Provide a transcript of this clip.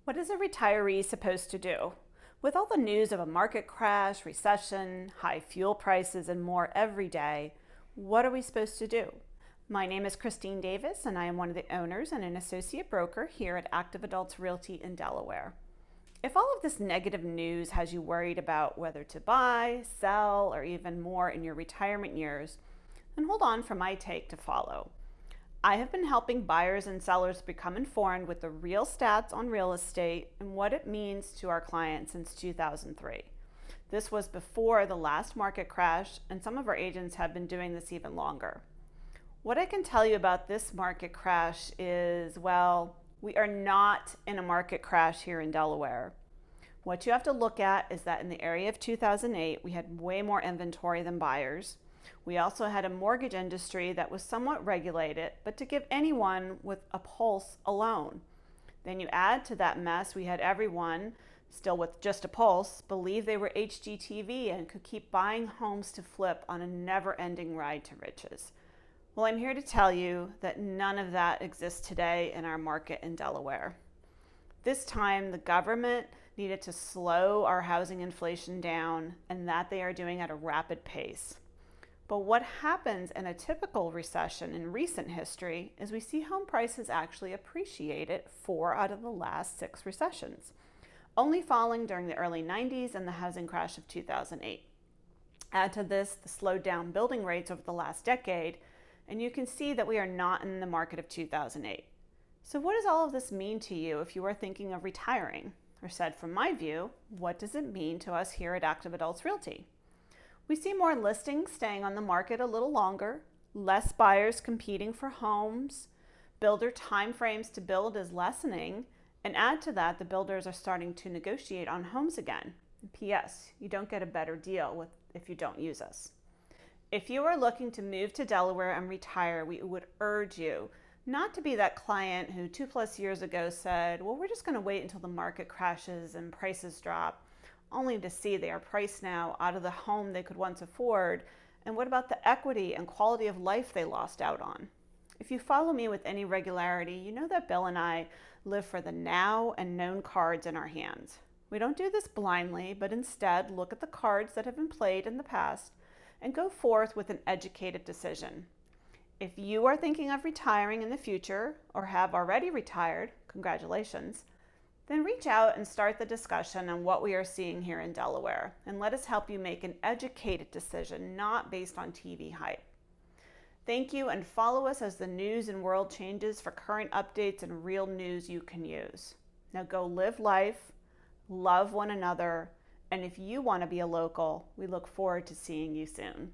What is a retiree supposed to do? With all the news of a market crash, recession, high fuel prices, and more every day, what are we supposed to do? My name is Christine Davis, and I am one of the owners and an associate broker here at Active Adults Realty in Delaware. If all of this negative news has you worried about whether to buy, sell, or even more in your retirement years, then hold on for my take to follow. I have been helping buyers and sellers become informed with the real stats on real estate and what it means to our clients since 2003. This was before the last market crash, and some of our agents have been doing this even longer. What I can tell you about this market crash is, well, we are not in a market crash here in Delaware. What you have to look at is that in the area of 2008, we had way more inventory than buyers. We also had a mortgage industry that was somewhat regulated, but to give anyone with a pulse a loan. Then you add to that mess, we had everyone, still with just a pulse, believe they were HGTV and could keep buying homes to flip on a never-ending ride to riches. Well, I'm here to tell you that none of that exists today in our market in Delaware. This time, the government needed to slow our housing inflation down, and that they are doing at a rapid pace. But what happens in a typical recession in recent history is we see home prices actually appreciated 4 out of the last 6 recessions, only falling during the early 90s and the housing crash of 2008. Add to this the slowed down building rates over the last decade, and you can see that we are not in the market of 2008. So what does all of this mean to you if you are thinking of retiring? Or said from my view, what does it mean to us here at Active Adults Realty? We see more listings staying on the market a little longer, less buyers competing for homes, builder timeframes to build is lessening, and add to that, the builders are starting to negotiate on homes again. And P.S. You don't get a better deal if you don't use us. If you are looking to move to Delaware and retire, we would urge you not to be that client who 2+ years ago said, well, we're just going to wait until the market crashes and prices drop, only to see they are priced now out of the home they could once afford. And what about the equity and quality of life they lost out on? If you follow me with any regularity, you know that Bill and I live for the now and known cards in our hands. We don't do this blindly, but instead look at the cards that have been played in the past and go forth with an educated decision. If you are thinking of retiring in the future or have already retired, congratulations, then reach out and start the discussion on what we are seeing here in Delaware, and let us help you make an educated decision, not based on TV hype. Thank you, and follow us as the news and world changes for current updates and real news you can use. Now go live life, love one another, and if you want to be a local, we look forward to seeing you soon.